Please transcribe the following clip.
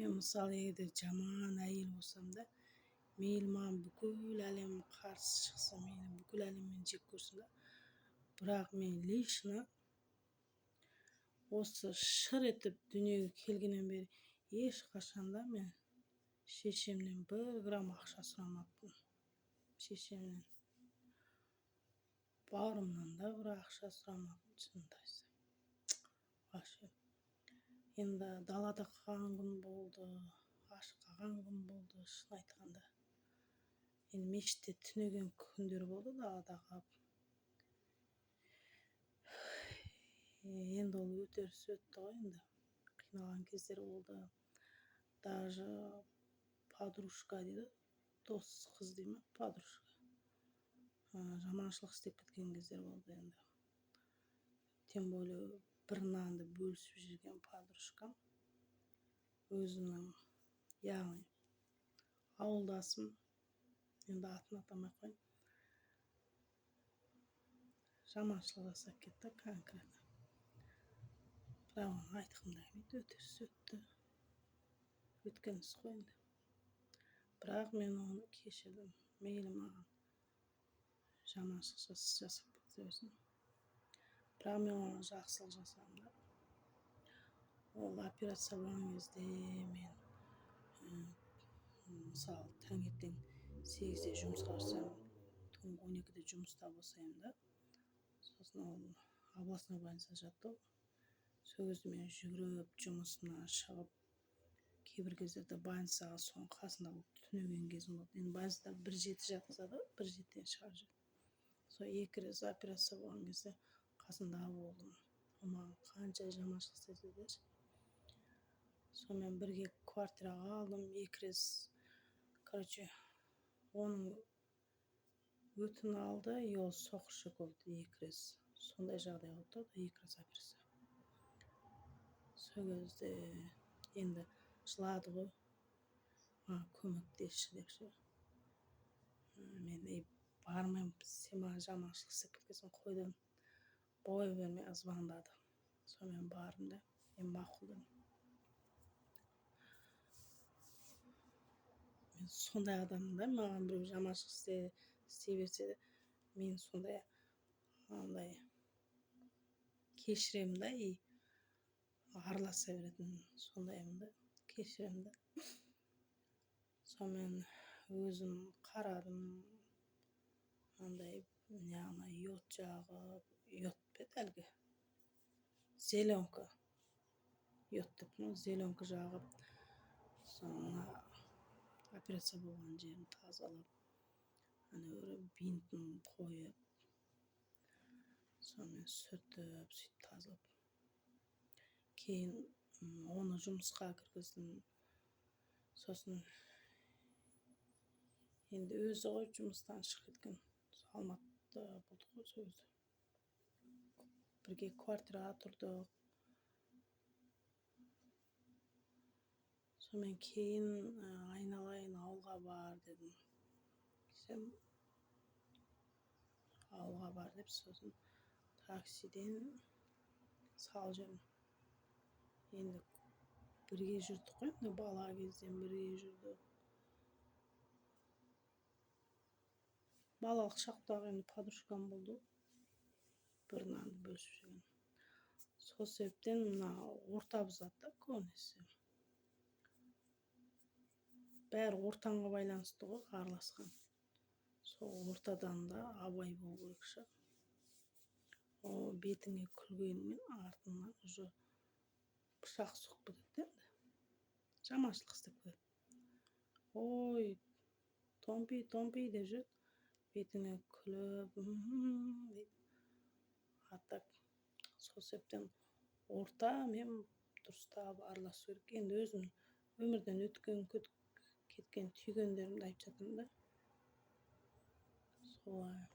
Мен мысалы эгерде жаман әйел болсам да, мейлі маған бүкіл әлем қарсы шықса, мені бүкіл әлем мені жек көрсін да, бірақ мен лично осы шыр етіп дүниеге келгеннен бері ешқашанда мен шешемнен 1 грамм ақша сұрамаппын. Шешемнен бауырымнан да бір ақша сұрамаппын, шынымды айтсам. Вообще. Енді далада қалған күн болды, аш қалған күн болды, шын айтқанда. Енді мешітте түнеген күндер болды, далада қалып. Енді ол өтеріс өтті ғой енді. Қиналған кездер болды. Даже подружка дейді, дос қыз дейді ме, подружка. Жаманшылық істеп кеткен кездер болды енді. Тем более бір нанды бөлісіп жүрген подружкам. Өзінің, яғни ауылдасым, енді атын атамай қойын. Жаманшылық жасап кетті конкретно. Бірақ оны айтқым да келмейді, өтеріс өтті. Өткен іс қой енді. Бірақ мен оны кешірдім. Мейлі маған жаманшылық жасап кетсе берсін. Бірақ мен оған жақсылық жасадым да. Ол операция болған кезде мен мысалы таңертең 8-де жұмысқа барсам, түнгі 12-де жұмыста болсайым да. Сосын ол областной больницада жатты. Сол кезде мен жүгіріп жұмысына шығып, кейбір кездерде больницаға соның қасында болып түнеген кезім болды. Енді больницада 1-7 жатқызады, 1-7-ден шығарып жүрді. Сол 2 рет операция болған кезде қасында болдым. Ол маған қанша жаманшылық істеді деші. Сонымен бірге квартираға алдым, 2 рет, короче, оның өтін алды, и ол соқыр ішек болды 2 рет. Сондай жағдай болды да, 2 рет операция. Сол кезде енді жылады ғой, маған көмектесші депші. Мен бармаймын, сен маған жаманшылық істеп кеткенсің, қойдан бой бермей звондады. Сонымен бардым да, мен мақұл дедім. Мен сондай адаммын да, маған біреу жаманшылық істей берсе де, мен сондай кешіремін да, и араласа беретін сондаймын да, кешіремін да. Сонымен өзім қарадым, яғни йод жағып, йод бет әлгі, зеленка, йод деп тұр, зеленка жағып, соңына операция болған жерін тазалап, бинтін қойып, сонымен сүртіп, сөйтіп тазалап. Кейін оны жұмысқа кіргіздім. Сосын енді өзі ғой жұмыстан шығып кеткен. Алматыда болдық қой сол кезде. Бірге квартираға тұрдық. Сонымен кейін айналайын ауылға бар дедім. Сен ауылға бар деп, сосын таксиден салып жібердім. Енді бірге жүрдік қой, бала кезден бірге жүрдік. Балалық шақтағы енді подружкам болды. Бір нанды бөлісіп жүрген. Сол себептен мына орта бұзады да көбінесе. Бәрі ортаңға байланысты ғой, араласқан. Сол ортадан да абай болу керек шығар. О, бетіңе күлгенмен артынан уже пышақ сұғып кетеді енді. Жаманшылық істеп кетеді. Ой, томпи деп жүреді. Бетіңе күліп, дейді. А так, сол себептен орта мен дұрыстап араласу керек. Енді өзім өмірден өткен, кеткен, түйгендерімді айтып жатырмын да. Солай.